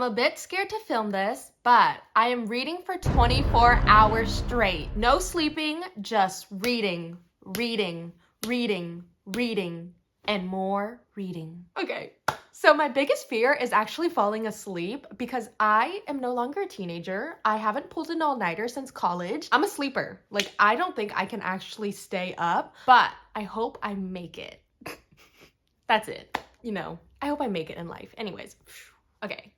a bit scared to film this, but I am reading for 24 hours straight. No sleeping, just reading, reading, reading, reading, and more reading. Okay. So my biggest fear is actually falling asleep because I am no longer a teenager. I haven't pulled an all-nighter since college. I'm a sleeper. Like, I don't think I can actually stay up, but I hope I make it. That's it. You know, I hope I make it in life. Anyways, okay.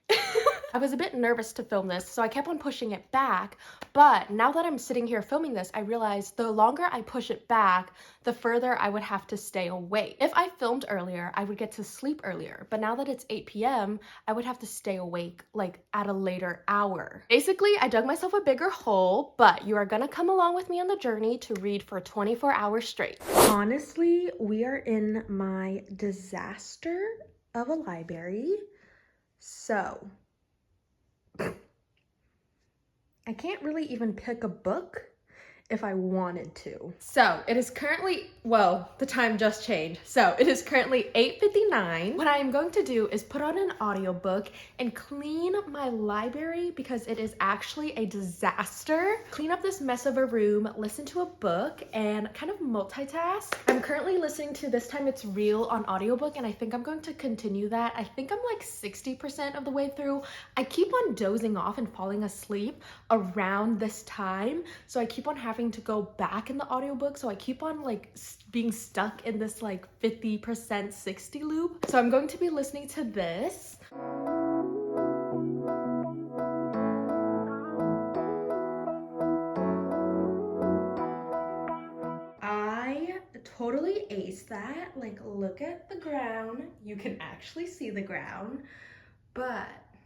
I was a bit nervous to film this, so I kept on pushing it back, but now that I'm sitting here filming this, I realized the longer I push it back, the further I would have to stay awake. If I filmed earlier, I would get to sleep earlier, but now that it's 8 p.m., I would have to stay awake, like, at a later hour. Basically, I dug myself a bigger hole, but you are gonna come along with me on the journey to read for 24 hours straight. Honestly, we are in my disaster of a library, so I can't really even pick a book if I wanted to. So it is currently, well, the time just changed. So it is currently 8:59. What I am going to do is put on an audiobook and clean my library because it is actually a disaster. Clean up this mess of a room, listen to a book, and kind of multitask. I'm currently listening to This Time It's Real on audiobook, and I think I'm going to continue that. I think I'm like 60% of the way through. I keep on dozing off and falling asleep around this time, so I keep on having to go back in the audiobook, so I keep on like being stuck in this like 50% 60 loop. So I'm going to be listening to this. I totally aced that. Like, look at the ground. You can actually see the ground, but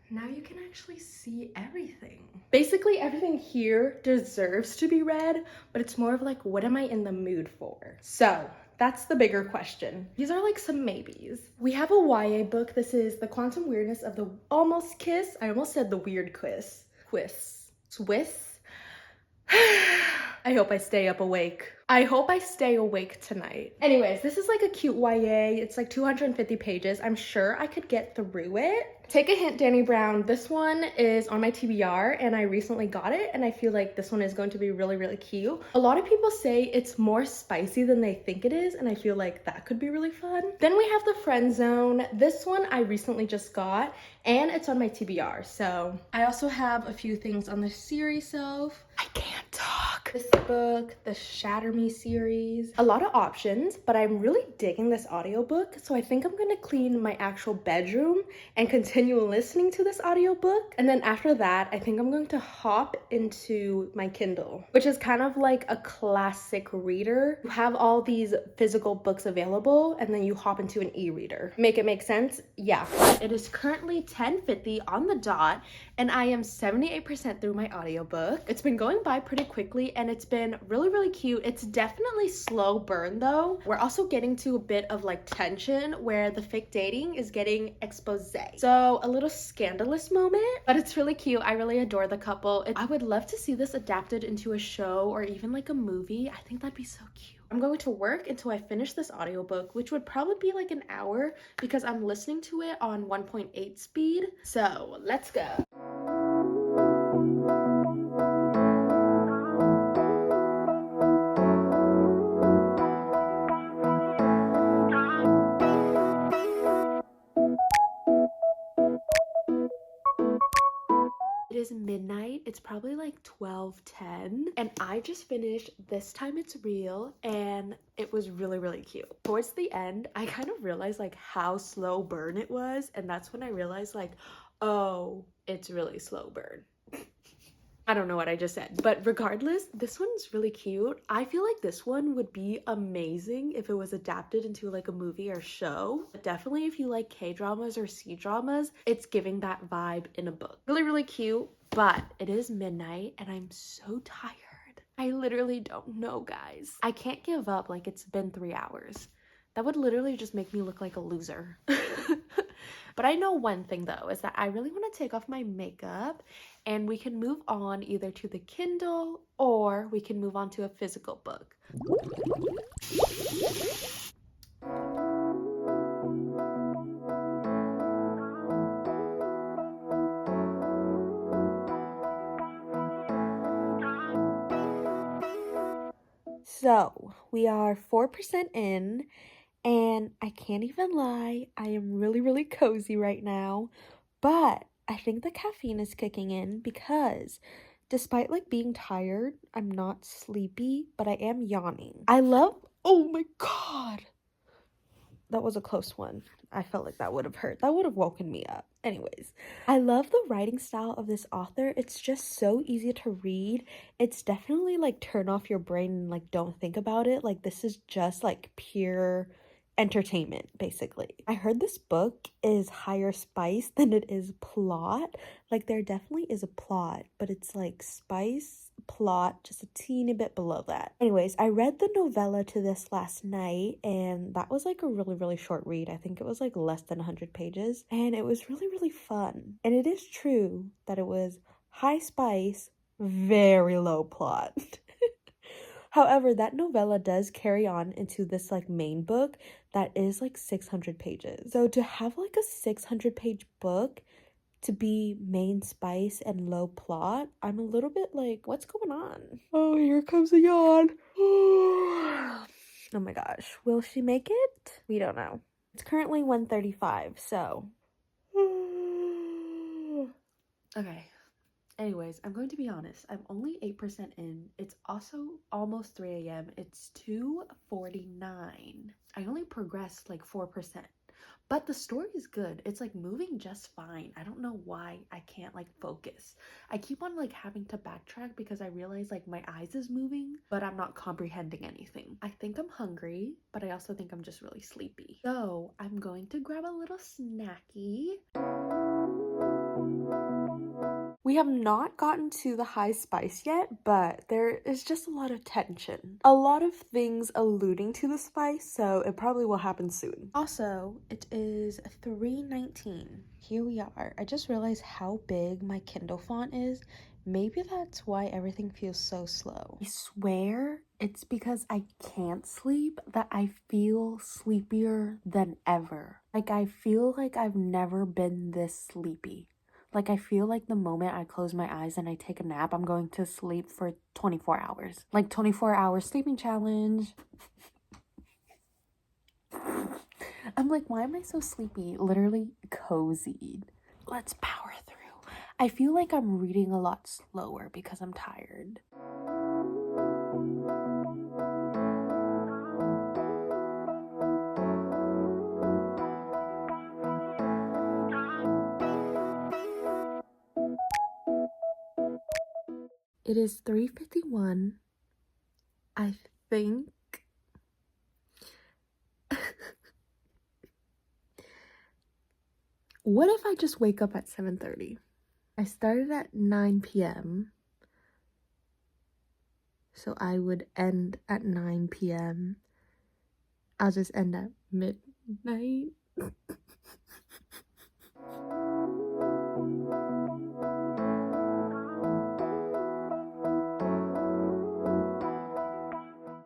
now you can actually see everything. Basically, everything here deserves to be read, but it's more of like, what am I in the mood for? So that's the bigger question. These are like some maybes. We have a YA book. This is The Quantum Weirdness of the Almost Kiss. I almost said the weird quiz. Swiss. I hope I stay up awake. I hope I stay awake tonight. Anyways, this is like a cute YA. It's like 250 pages. I'm sure I could get through it. Take a hint, Dani Brown. This one is on my TBR and I recently got it, and I feel like this one is going to be really, really cute. A lot of people say it's more spicy than they think it is, and I feel like that could be really fun. Then we have The Friend Zone. This one I recently just got, and it's on my TBR. So I also have a few things on the series shelf. I can't talk. This book, the Shatter Me series. A lot of options, but I'm really digging this audiobook, so I think I'm gonna clean my actual bedroom and continue listening to this audiobook. And then after that, I think I'm going to hop into my Kindle, which is kind of like a classic reader. You have all these physical books available, and then you hop into an e-reader. Make it make sense? Yeah. It is currently 10:50 on the dot, and I am 78% through my audiobook. It's been going by pretty quickly, and it's been really, really cute. It's definitely slow burn though. We're also getting to a bit of like tension where the fake dating is getting exposed. So a little scandalous moment, but it's really cute. I really adore the couple. I would love to see this adapted into a show or even like a movie. I think that'd be so cute. I'm going to work until I finish this audiobook, which would probably be like an hour because I'm listening to it on 1.8 speed. So let's go. It is midnight. It's probably like 12:10, and I just finished This Time It's Real, and it was really, really cute. Towards the end, I kind of realized like how slow burn it was, and that's when I realized like, oh, it's really slow burn. I don't know what I just said, but regardless, this one's really cute. I feel like this one would be amazing if it was adapted into like a movie or show. But definitely if you like K-dramas or C-dramas, it's giving that vibe in a book. Really, really cute, but it is midnight and I'm so tired. I literally don't know, guys. I can't give up like it's been 3 hours. That would literally just make me look like a loser. But I know one thing though, is that I really want to take off my makeup and we can move on either to the Kindle or we can move on to a physical book. So, we are 4% in, and I can't even lie, I am really, really cozy right now. But I think the caffeine is kicking in because despite like being tired, I'm not sleepy, but I am yawning. Oh my God. That was a close one. I felt like that would have hurt. That would have woken me up. Anyways, I love the writing style of this author. It's just so easy to read. It's definitely like turn off your brain and like don't think about it. Like this is just like pure entertainment basically. I heard this book is higher spice than it is plot. Like there definitely is a plot, but it's like spice plot just a teeny bit below that. Anyways, I read the novella to this last night, and that was like a really, really short read. I think it was like less than 100 pages, and it was really, really fun. And it is true that it was high spice, very low plot. However, that novella does carry on into this like main book that is like 600 pages. So to have like a 600-page book to be main spice and low plot, I'm a little bit like, what's going on? Oh, here comes a yawn. Oh my gosh. Will she make it? We don't know. It's currently 1:35, so. Okay. Anyways, I'm going to be honest. I'm only 8% in. It's also almost 3 a.m. It's 2:49. I only progressed like 4%. But the story is good. It's like moving just fine. I don't know why I can't like focus. I keep on like having to backtrack because I realize like my eyes is moving, but I'm not comprehending anything. I think I'm hungry, but I also think I'm just really sleepy. So I'm going to grab a little snacky. We have not gotten to the high spice yet, but there is just a lot of tension. A lot of things alluding to the spice, so it probably will happen soon. Also, it is 3:19. Here we are. I just realized how big my Kindle font is. Maybe that's why everything feels so slow. I swear it's because I can't sleep that I feel sleepier than ever. Like I feel like I've never been this sleepy. Like, I feel like the moment I close my eyes and I take a nap, I'm going to sleep for 24 hours. Like, 24-hour sleeping challenge. I'm like, why am I so sleepy? Literally cozied. Let's power through. I feel like I'm reading a lot slower because I'm tired. It is 3:51. I think what if I just wake up at 7:30? I started at 9 p.m. So I would end at 9 p.m. I'll just end at midnight.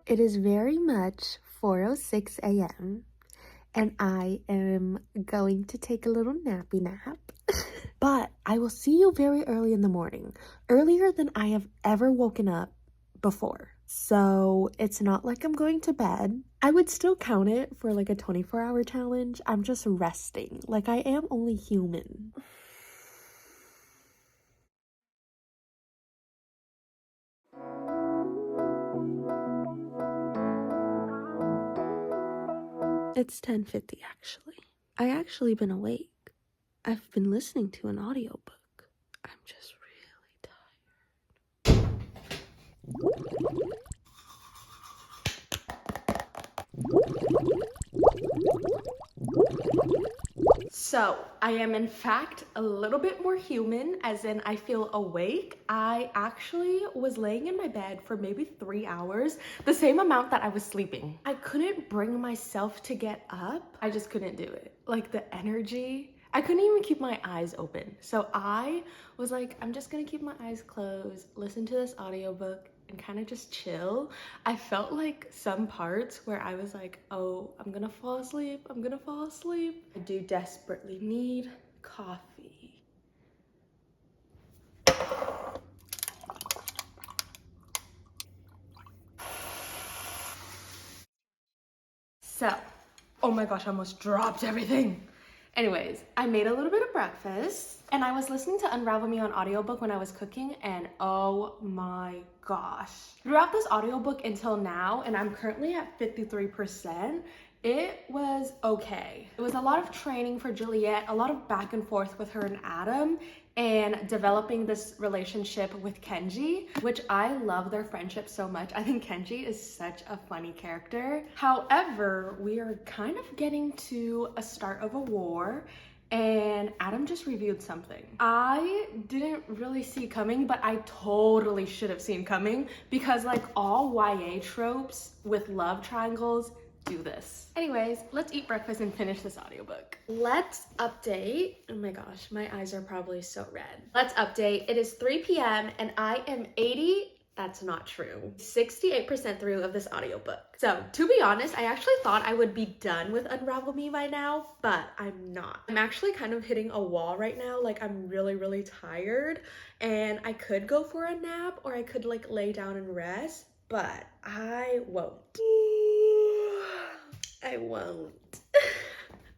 It is very much 4:06 a.m. and I am going to take a little nappy nap. But I will see you very early in the morning, earlier than I have ever woken up before. So it's not like I'm going to bed. I would still count it for like a 24-hour challenge. I'm just resting. Like I am only human. It's 10:50 actually. I actually been awake. I've been listening to an audiobook. I'm just really tired. So, I am in fact a little bit more human, as in I feel awake. I actually was laying in my bed for maybe 3 hours, the same amount that I was sleeping. I couldn't bring myself to get up. I just couldn't do it. Like the energy, I couldn't even keep my eyes open. So I was like, I'm just gonna keep my eyes closed, listen to this audiobook, and kind of just chill. I felt like some parts where I was like, oh, I'm gonna fall asleep, I'm gonna fall asleep. I do desperately need coffee. Oh my gosh, I almost dropped everything. Anyways, I made a little bit of breakfast and I was listening to Unravel Me on audiobook when I was cooking, and oh my gosh. Throughout this audiobook until now, and I'm currently at 53%, it was okay. It was a lot of training for Juliet, a lot of back and forth with her and Adam, and developing this relationship with Kenji, which I love their friendship so much. I think Kenji is such a funny character. However, we are kind of getting to a start of a war, and Adam just reviewed something I didn't really see coming, but I totally should have seen coming, because like all YA tropes with love triangles do this. Anyways, let's eat breakfast and finish this audiobook. Let's update. Oh my gosh, my eyes are probably so red. Let's update. It is 3 p.m. and I am 68% through of this audiobook. So to be honest, I actually thought I would be done with Unravel Me by now, but I'm not. I'm actually kind of hitting a wall right now. Like I'm really tired, and I could go for a nap or I could like lay down and rest, but I won't. I won't.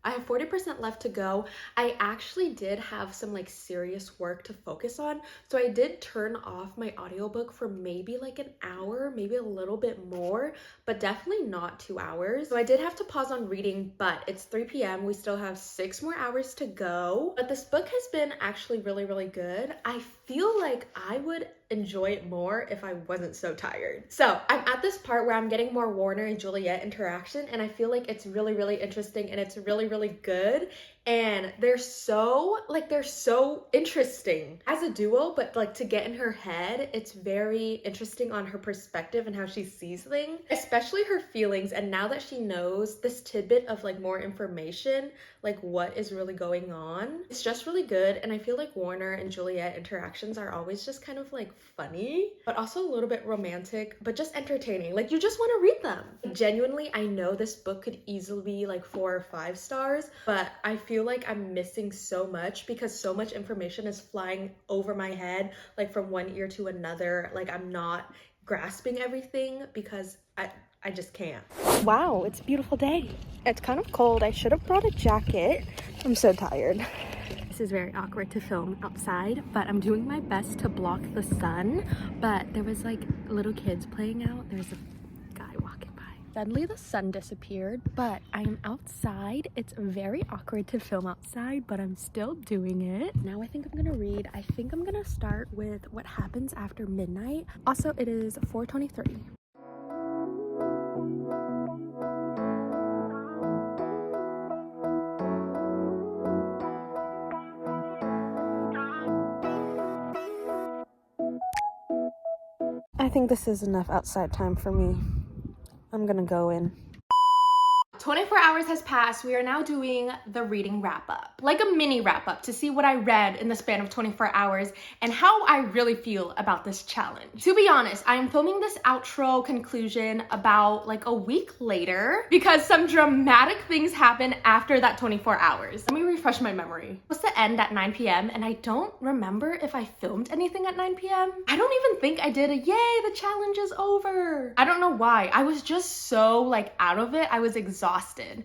I have 40% left to go. I actually did have some like serious work to focus on, so I did turn off my audiobook for maybe like an hour, maybe a little bit more, but definitely not 2 hours. So I did have to pause on reading, but it's 3 p.m. We still have 6 more hours to go. But this book has been actually really good. I feel like I would enjoy it more if I wasn't so tired. So I'm at this part where I'm getting more Warner and Juliet interaction, and I feel like it's really interesting, and it's really good, and they're so interesting as a duo, but like to get in her head, it's very interesting on her perspective and how she sees things, especially her feelings. And now that she knows this tidbit of like more information, like what is really going on, it's just really good. And I feel like Warner and Juliet interactions are always just kind of like funny, but also a little bit romantic, but just entertaining. Like you just want to read them. Genuinely, I know this book could easily be like 4 or 5 stars, but I feel like I'm missing so much because so much information is flying over my head, like from one ear to another. Like I'm not grasping everything because I just can't. Wow, it's a beautiful day. It's kind of cold. I should have brought a jacket. I'm so tired. This is very awkward to film outside, but I'm doing my best to block the sun. But there was like little kids playing out. There's a guy walking by. Suddenly the sun disappeared, but I am outside. It's very awkward to film outside, but I'm still doing it. Now I think I'm gonna read. I think I'm gonna start with What Happens After Midnight. Also, it is 4:23. I think this is enough outside time for me. I'm gonna go in. 24 hours has passed. We are now doing the reading wrap up, like a mini wrap up to see what I read in the span of 24 hours and how I really feel about this challenge. To be honest, I am filming this outro conclusion about like a week later because some dramatic things happen after that 24 hours. Let me refresh my memory. It was to end at 9 p.m. and I don't remember if I filmed anything at 9 p.m. I don't even think I did a yay, the challenge is over. I don't know why. I was just so like out of it. I was exhausted.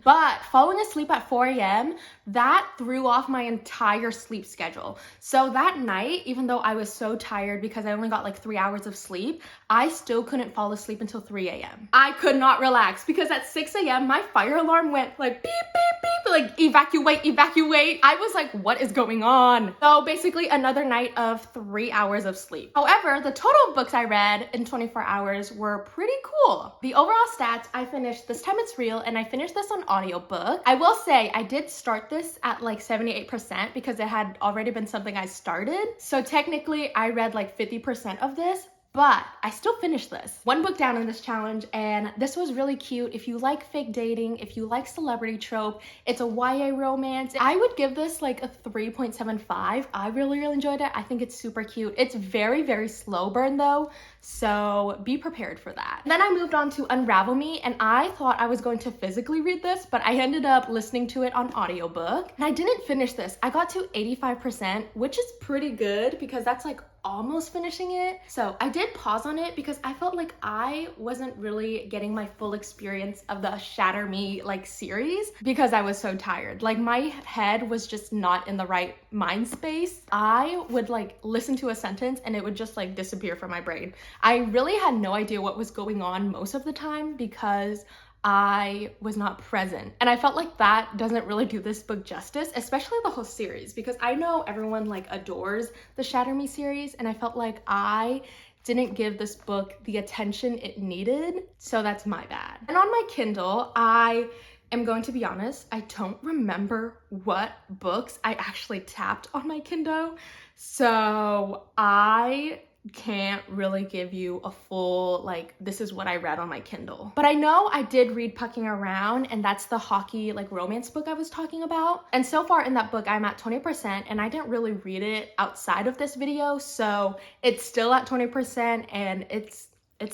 But falling asleep at 4 a.m., that threw off my entire sleep schedule. So that night, even though I was so tired because I only got like 3 hours of sleep, I still couldn't fall asleep until 3 a.m. I could not relax because at 6 a.m., my fire alarm went like beep, beep, beep, like evacuate. I was like, what is going on? So basically another night of 3 hours of sleep. However, the total books I read in 24 hours were pretty cool. The overall stats, I finished This Time It's Real, and I finished this on audiobook. I will say I did start this at like 78% because it had already been something I started. So technically I read like 50% of this, but I still finished this. 1 book down in this challenge, and this was really cute. If you like fake dating, if you like celebrity trope, it's a YA romance. I would give this like a 3.75. I really enjoyed it. I think it's super cute. It's very slow burn though, so be prepared for that. Then I moved on to Unravel Me, and I thought I was going to physically read this, but I ended up listening to it on audiobook. And I didn't finish this. I got to 85%, which is pretty good because that's like almost finishing it. So I did pause on it because I felt like I wasn't really getting my full experience of the Shatter Me like series because I was so tired. Like my head was just not in the right mind space. I would like listen to a sentence and it would just like disappear from my brain. I really had no idea what was going on most of the time because I was not present. And I felt like that doesn't really do this book justice, especially the whole series, because I know everyone like adores the Shatter Me series, and I felt like I didn't give this book the attention it needed, so that's my bad. And on my Kindle, I am going to be honest, I don't remember what books I actually tapped on my Kindle, so I can't really give you a full like this is what I read on my Kindle. But I know I did read Pucking Around, and that's the hockey like romance book I was talking about. And so far in that book I'm at 20%, and I didn't really read it outside of this video, so it's still at 20% and it's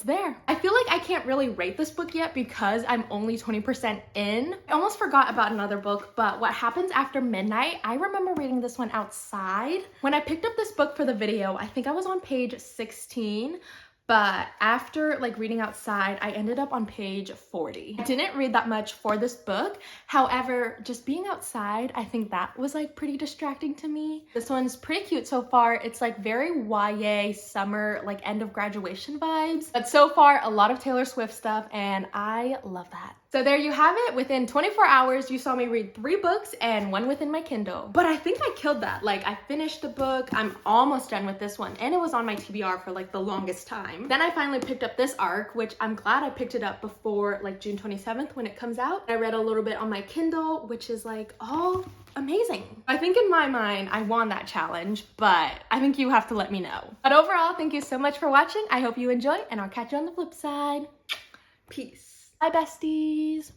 there. I feel like I can't really rate this book yet because I'm only 20% in. I almost forgot about another book, but What Happens After Midnight, I remember reading this one outside. When I picked up this book for the video, I think I was on page 16, but after like reading outside, I ended up on page 40. I didn't read that much for this book. However, just being outside, I think that was like pretty distracting to me. This one's pretty cute so far. It's like very YA summer, like end of graduation vibes. But so far, a lot of Taylor Swift stuff, and I love that. So there you have it. Within 24 hours, you saw me read 3 books and 1 within my Kindle. But I think I killed that. Like I finished the book. I'm almost done with this one, and it was on my TBR for like the longest time. Then I finally picked up this arc, which I'm glad I picked it up before like June 27th when it comes out. I read a little bit on my Kindle, which is like all amazing. I think in my mind, I won that challenge, but I think you have to let me know. But overall, thank you so much for watching. I hope you enjoy, and I'll catch you on the flip side. Peace. Bye, besties.